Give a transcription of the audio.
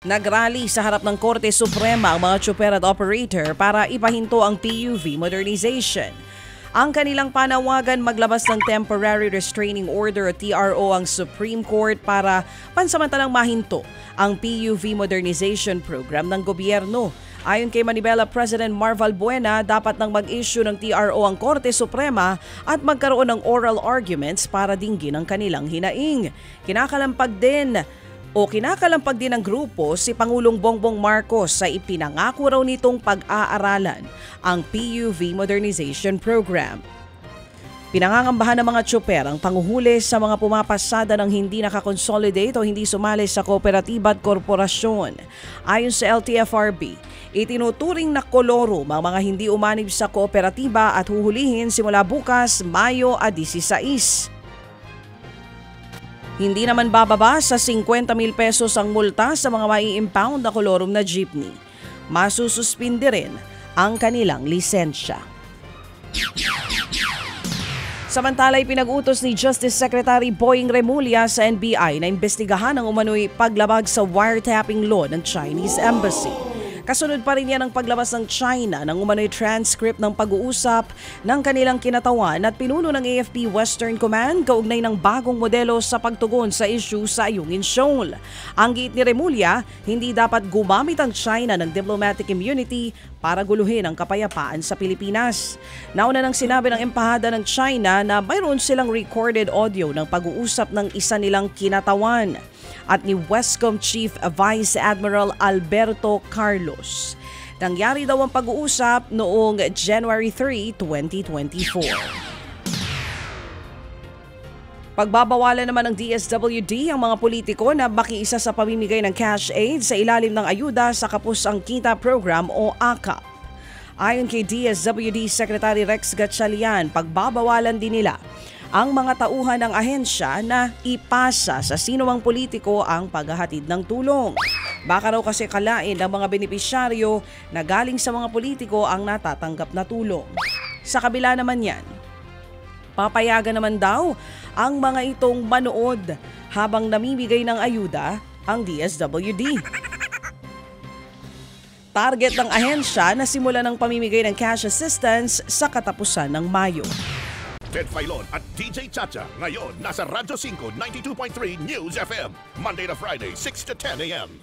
Nagrally sa harap ng Korte Suprema ang mga tsuper at operator para ipahinto ang PUV modernization. Ang kanilang panawagan maglabas ng Temporary Restraining Order o TRO ang Supreme Court para pansamantalang mahinto ang PUV modernization program ng gobyerno. Ayon kay Manibela President Marval Buena, dapat nang mag-issue ng TRO ang Korte Suprema at magkaroon ng oral arguments para dinggin ang kanilang hinaing. Kinakalampag din ng grupo si Pangulong Bongbong Marcos sa ipinangako raw nitong pag-aaralan ang PUV Modernization Program. Pinangangambahan ng mga tsuper ang panghuhuli sa mga pumapasada ng hindi nakakonsolidate o hindi sumali sa kooperatiba at korporasyon. Ayon sa LTFRB, itinuturing na kolorum ang mga hindi umanib sa kooperatiba at huhulihin simula bukas, Mayo 16. Hindi naman bababa sa 50,000 pesos ang multa sa mga mai-impound na kolorum na jeepney. Masususpinde rin ang kanilang lisensya. Samantala, pinag-utos ni Justice Secretary Boying Remulla sa NBI na imbestigahan ang umano'y paglabag sa wiretapping law ng Chinese Embassy. Kasunod pa rin yan ang paglabas ng China ng umano'y transcript ng pag-uusap ng kanilang kinatawan at pinuno ng AFP Western Command kaugnay ng bagong modelo sa pagtugon sa issue sa Ayungin Shoal. Ang giit ni Remulla, hindi dapat gumamit ang China ng diplomatic immunity para guluhin ang kapayapaan sa Pilipinas. Nauna nang sinabi ng Embahada ng China na mayroon silang recorded audio ng pag-uusap ng isa nilang kinatawan at ni Westcom Chief Vice Admiral Alberto Carlos. Nangyari daw ang pag-uusap noong January 3, 2024. Pagbabawalan naman ng DSWD ang mga politiko na makiisa sa pamimigay ng cash aid sa ilalim ng Ayuda sa Kapos ang Kita Program o AKAP. Ayon kay DSWD Secretary Rex Gatchalian, pagbabawalan din nila ang mga tauhan ng ahensya na ipasa sa sinumang politiko ang paghahatid ng tulong. Baka raw kasi kalain ng mga benepisyaryo na galing sa mga politiko ang natatanggap na tulong. Sa kabila naman yan, papayagan naman daw ang mga itong manood habang namimigay ng ayuda ang DSWD. Target ng ahensya na simula ng pamimigay ng cash assistance sa katapusan ng Mayo. Ted Filon at DJ Chacha ngayon nasa Radyo 5 92.3 News FM Monday to Friday 6 to 10 a.m.